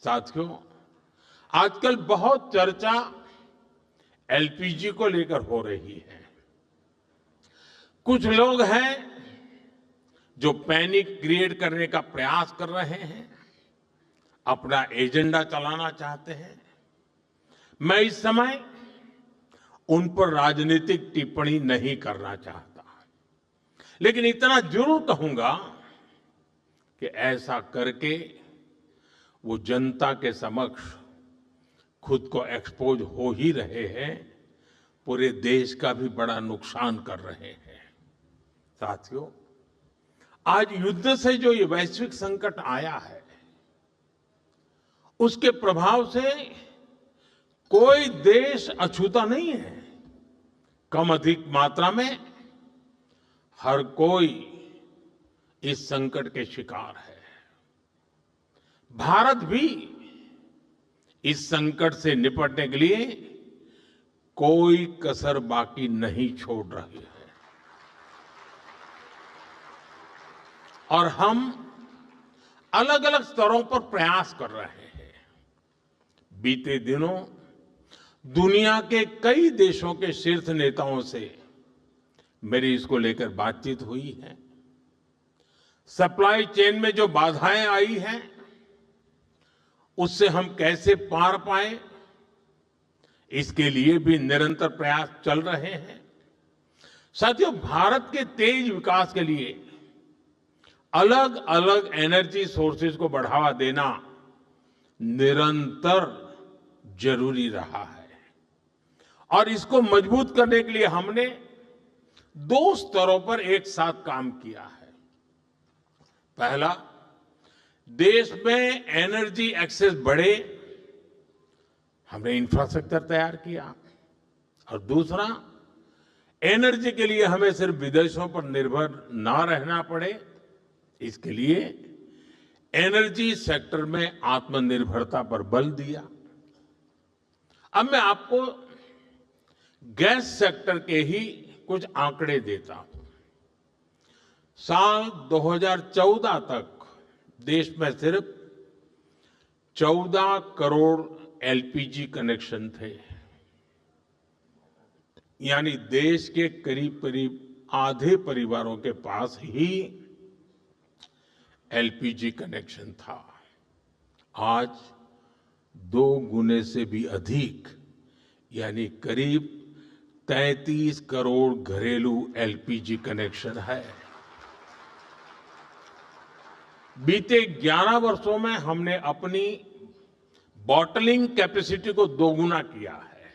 साथियों, आजकल बहुत चर्चा एलपीजी को लेकर हो रही है। कुछ लोग हैं जो पैनिक क्रिएट करने का प्रयास कर रहे हैं, अपना एजेंडा चलाना चाहते हैं। मैं इस समय उन पर राजनीतिक टिप्पणी नहीं करना चाहता, लेकिन इतना जरूर कहूंगा कि ऐसा करके वो जनता के समक्ष खुद को एक्सपोज हो ही रहे हैं, पूरे देश का भी बड़ा नुकसान कर रहे हैं। साथियों, आज युद्ध से जो ये वैश्विक संकट आया है, उसके प्रभाव से कोई देश अछूता नहीं है। कम अधिक मात्रा में हर कोई इस संकट के शिकार है। भारत भी इस संकट से निपटने के लिए कोई कसर बाकी नहीं छोड़ रही है और हम अलग अलग स्तरों पर प्रयास कर रहे हैं। बीते दिनों दुनिया के कई देशों के शीर्ष नेताओं से मेरी इसको लेकर बातचीत हुई है। सप्लाई चेन में जो बाधाएं आई हैं, उससे हम कैसे पार पाए, इसके लिए भी निरंतर प्रयास चल रहे हैं। साथियों, भारत के तेज विकास के लिए अलग अलग एनर्जी सोर्सेज को बढ़ावा देना निरंतर जरूरी रहा है और इसको मजबूत करने के लिए हमने 2 स्तरों पर एक साथ काम किया है। पहला, देश में एनर्जी एक्सेस बढ़े, हमने इंफ्रास्ट्रक्चर तैयार किया और दूसरा, एनर्जी के लिए हमें सिर्फ विदेशों पर निर्भर ना रहना पड़े, इसके लिए एनर्जी सेक्टर में आत्मनिर्भरता पर बल दिया। अब मैं आपको गैस सेक्टर के ही कुछ आंकड़े देता हूं। साल 2014 तक देश में सिर्फ 14 करोड़ एलपीजी कनेक्शन थे, यानी देश के करीब करीब आधे परिवारों के पास ही एलपीजी कनेक्शन था। आज 2 गुने से भी अधिक, यानी करीब 33 करोड़ घरेलू एलपीजी कनेक्शन है। बीते 11 वर्षों में हमने अपनी बॉटलिंग कैपेसिटी को 2 गुना किया है।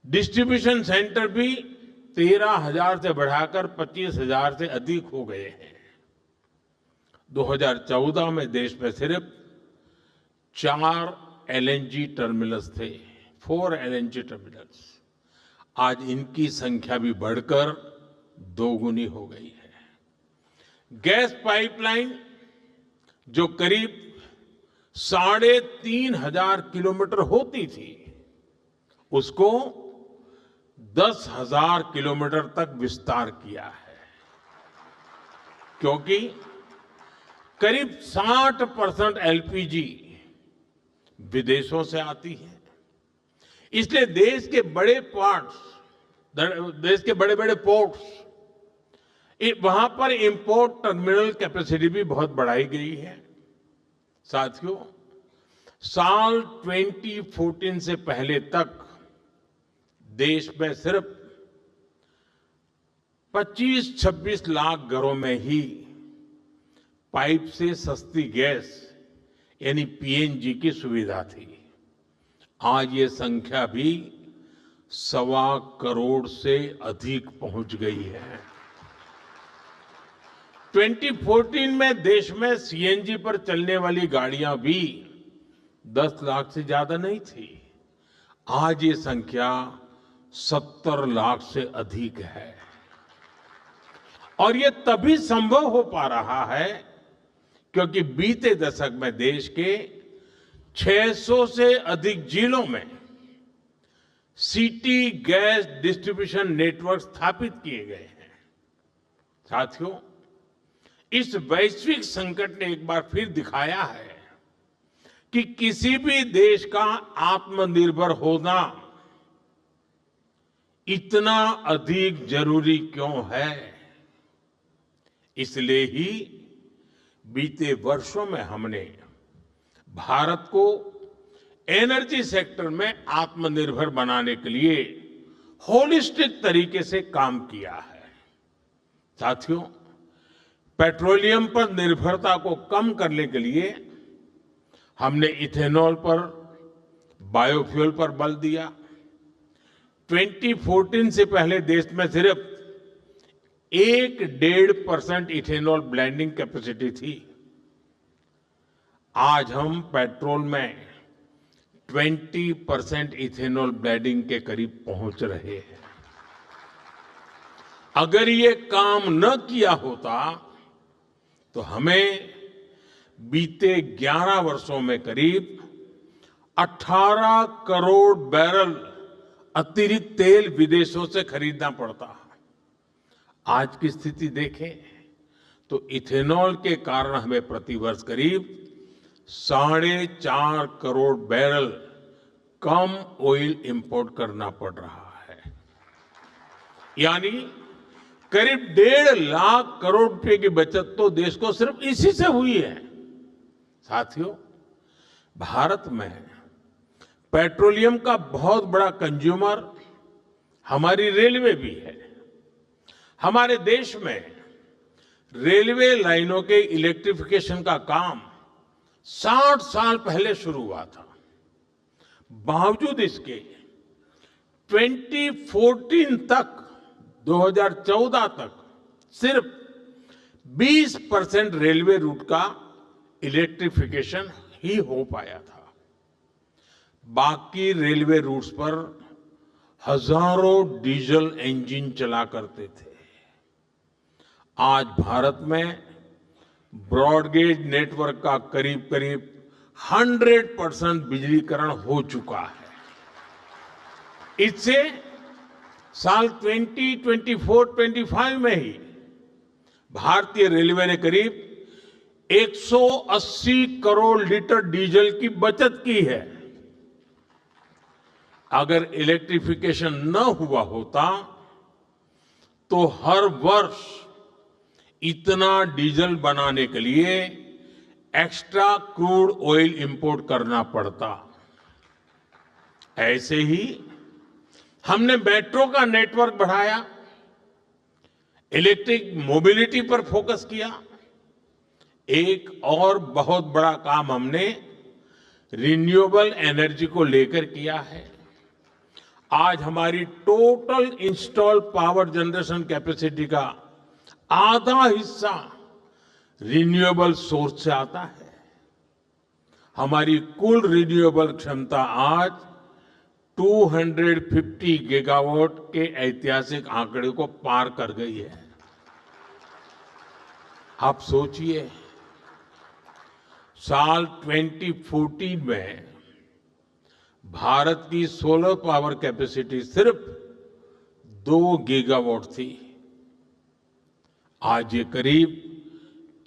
डिस्ट्रीब्यूशन सेंटर भी 13,000 से बढ़ाकर 25,000 से अधिक हो गए हैं। 2014 में देश में सिर्फ 4 एलएनजी टर्मिनल्स थे, 4 एलएनजी टर्मिनल्स। आज इनकी संख्या भी बढ़कर 2 गुनी हो गई है। गैस पाइपलाइन जो करीब 3,500 किलोमीटर होती थी, उसको 10,000 किलोमीटर तक विस्तार किया है, क्योंकि करीब 60% एलपीजी विदेशों से आती है। इसलिए देश के बड़े बड़े पोर्ट्स, वहां पर इंपोर्ट टर्मिनल कैपेसिटी भी बहुत बढ़ाई गई है। साथियों, साल 2014 से पहले तक देश में सिर्फ 25-26 लाख घरों में ही पाइप से सस्ती गैस यानी पीएनजी की सुविधा थी। आज ये संख्या भी 1.25 करोड़ से अधिक पहुंच गई है। 2014 में देश में सीएनजी पर चलने वाली गाड़ियां भी 10 लाख से ज्यादा नहीं थी। आज ये संख्या 70 लाख से अधिक है और ये तभी संभव हो पा रहा है क्योंकि बीते दशक में देश के 600 से अधिक जिलों में सिटी गैस डिस्ट्रीब्यूशन नेटवर्क स्थापित किए गए हैं। साथियों, इस वैश्विक संकट ने एक बार फिर दिखाया है कि किसी भी देश का आत्मनिर्भर होना इतना अधिक जरूरी क्यों है। इसलिए ही बीते वर्षों में हमने भारत को एनर्जी सेक्टर में आत्मनिर्भर बनाने के लिए होलिस्टिक तरीके से काम किया है। साथियों, पेट्रोलियम पर निर्भरता को कम करने के लिए हमने इथेनॉल पर, बायोफ्यूल पर बल दिया। 2014 से पहले देश में सिर्फ 1-1.5% इथेनॉल ब्लेंडिंग कैपेसिटी थी। आज हम पेट्रोल में 20% इथेनॉल ब्लेंडिंग के करीब पहुंच रहे हैं। अगर ये काम न किया होता तो हमें बीते 11 वर्षों में करीब 18 करोड़ बैरल अतिरिक्त तेल विदेशों से खरीदना पड़ता। आज की स्थिति देखें तो इथेनॉल के कारण हमें प्रतिवर्ष करीब 4.5 करोड़ बैरल कम ऑयल इंपोर्ट करना पड़ रहा है। यानी करीब 1.5 लाख करोड़ रुपए की बचत तो देश को सिर्फ इसी से हुई है। साथियों, भारत में पेट्रोलियम का बहुत बड़ा कंज्यूमर हमारी रेलवे भी है। हमारे देश में रेलवे लाइनों के इलेक्ट्रिफिकेशन का काम 60 साल पहले शुरू हुआ था। बावजूद इसके 2014 तक 2014 तक सिर्फ 20% रेलवे रूट का इलेक्ट्रिफिकेशन ही हो पाया था। बाकी रेलवे रूट्स पर हजारों डीजल इंजन चला करते थे। आज भारत में ब्रॉडगेज नेटवर्क का करीब करीब 100% बिजलीकरण हो चुका है। इससे साल 2024-25 में ही भारतीय रेलवे ने करीब 180 करोड़ लीटर डीजल की बचत की है। अगर इलेक्ट्रिफिकेशन न हुआ होता तो हर वर्ष इतना डीजल बनाने के लिए एक्स्ट्रा क्रूड ऑयल इंपोर्ट करना पड़ता। ऐसे ही हमने मेट्रो का नेटवर्क बढ़ाया, इलेक्ट्रिक मोबिलिटी पर फोकस किया। एक और बहुत बड़ा काम हमने रिन्यूएबल एनर्जी को लेकर किया है। आज हमारी total install power generation capacity का आधा हिस्सा रिन्यूएबल सोर्स से आता है। हमारी कुल रिन्यूएबल क्षमता आज 250 गीगावाट के ऐतिहासिक आंकड़े को पार कर गई है। आप सोचिए, साल 2014 में भारत की सोलर पावर कैपेसिटी सिर्फ 2 गीगावाट थी। आज ये करीब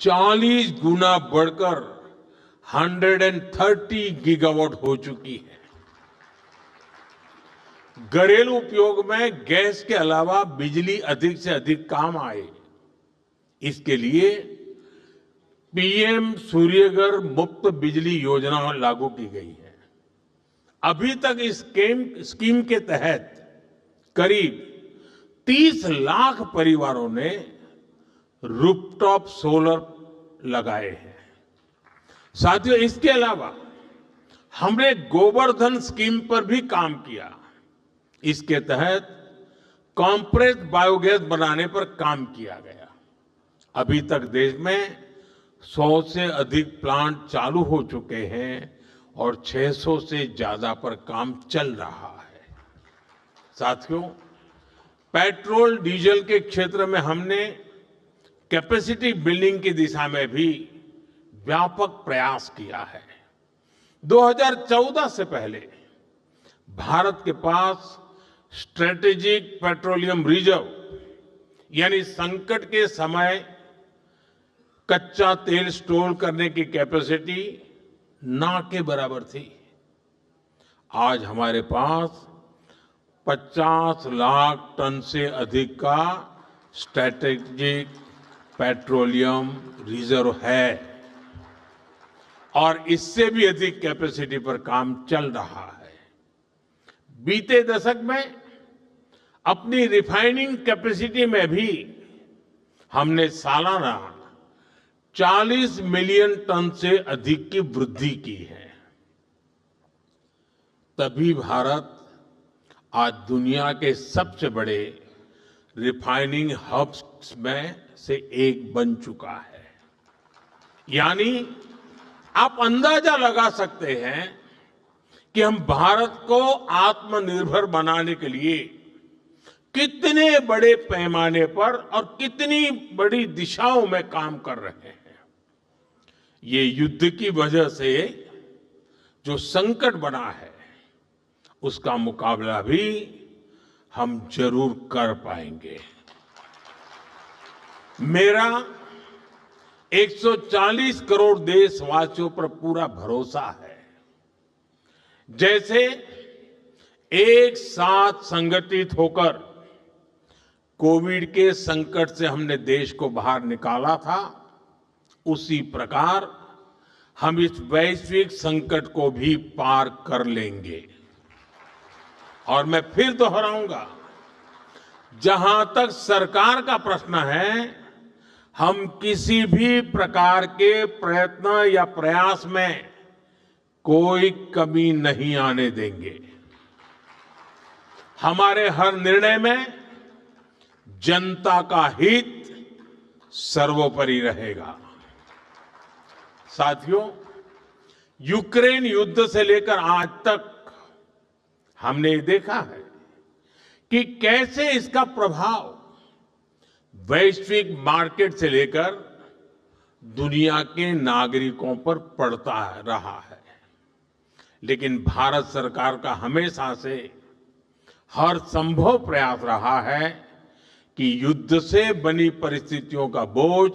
40 गुना बढ़कर 130 गीगावाट हो चुकी है। घरेलू उपयोग में गैस के अलावा बिजली अधिक से अधिक काम आए, इसके लिए पीएम सूर्यघर मुफ्त बिजली योजना लागू की गई है। अभी तक इस स्कीम के तहत करीब 30 लाख परिवारों ने रूफटॉप सोलर लगाए हैं। साथियों, इसके अलावा हमने गोवर्धन स्कीम पर भी काम किया। इसके तहत कॉम्प्रेस्ड बायोगैस बनाने पर काम किया गया। अभी तक देश में 100 से अधिक प्लांट चालू हो चुके हैं और 600 से ज्यादा पर काम चल रहा है। साथियों, पेट्रोल डीजल के क्षेत्र में हमने कैपेसिटी बिल्डिंग की दिशा में भी व्यापक प्रयास किया है। 2014 से पहले भारत के पास स्ट्रेटेजिक पेट्रोलियम रिजर्व यानी संकट के समय कच्चा तेल स्टोर करने की कैपेसिटी ना के बराबर थी। आज हमारे पास 50 लाख टन से अधिक का स्ट्रैटेजिक पेट्रोलियम रिजर्व है और इससे भी अधिक कैपेसिटी पर काम चल रहा है। बीते दशक में अपनी रिफाइनिंग कैपेसिटी में भी हमने सालाना 40 मिलियन टन से अधिक की वृद्धि की है। तभी भारत आज दुनिया के सबसे बड़े रिफाइनिंग हब्स में से एक बन चुका है। यानी आप अंदाजा लगा सकते हैं कि हम भारत को आत्मनिर्भर बनाने के लिए कितने बड़े पैमाने पर और कितनी बड़ी दिशाओं में काम कर रहे हैं। ये युद्ध की वजह से जो संकट बना है उसका मुकाबला भी हम जरूर कर पाएंगे। मेरा 140 करोड़ देशवासियों पर पूरा भरोसा है। जैसे एक साथ संगठित होकर कोविड के संकट से हमने देश को बाहर निकाला था, उसी प्रकार हम इस वैश्विक संकट को भी पार कर लेंगे। और मैं फिर दोहराऊंगा, जहां तक सरकार का प्रश्न है, हम किसी भी प्रकार के प्रयत्न या प्रयास में कोई कमी नहीं आने देंगे। हमारे हर निर्णय में जनता का हित सर्वोपरि रहेगा। साथियों, यूक्रेन युद्ध से लेकर आज तक हमने देखा है कि कैसे इसका प्रभाव वैश्विक मार्केट से लेकर दुनिया के नागरिकों पर पड़ता रहा है। लेकिन भारत सरकार का हमेशा से हर संभव प्रयास रहा है कि युद्ध से बनी परिस्थितियों का बोझ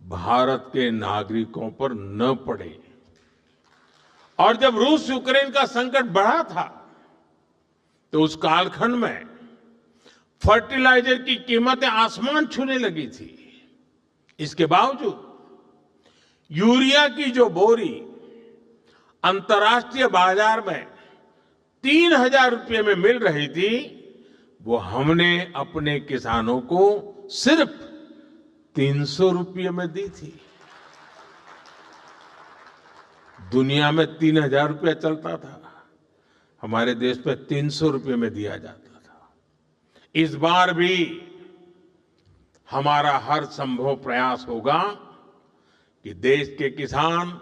भारत के नागरिकों पर न पड़े। और जब रूस यूक्रेन का संकट बढ़ा था तो उस कालखंड में फर्टिलाइजर की कीमतें आसमान छूने लगी थी। इसके बावजूद यूरिया की जो बोरी अंतर्राष्ट्रीय बाजार में 3,000 रुपये में मिल रही थी, वो हमने अपने किसानों को सिर्फ 300 रुपये में दी थी। दुनिया में 3,000 रुपया चलता था, हमारे देश में 300 रुपये में दिया जाता था। इस बार भी हमारा हर संभव प्रयास होगा कि देश के किसान,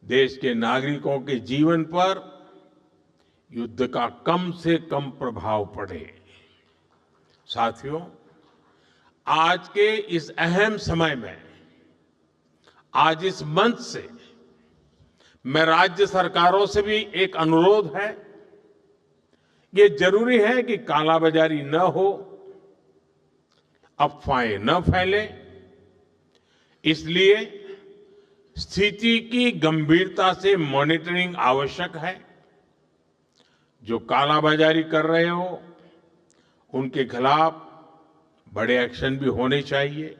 देश के नागरिकों के जीवन पर युद्ध का कम से कम प्रभाव पड़े। साथियों, आज के इस अहम समय में, आज इस मंच से मैं राज्य सरकारों से भी एक अनुरोध है। ये जरूरी है कि कालाबाजारी न हो, अफवाहें न फैले। इसलिए स्थिति की गंभीरता से मॉनिटरिंग आवश्यक है। जो कालाबाजारी कर रहे हो, उनके खिलाफ बड़े एक्शन भी होने चाहिए।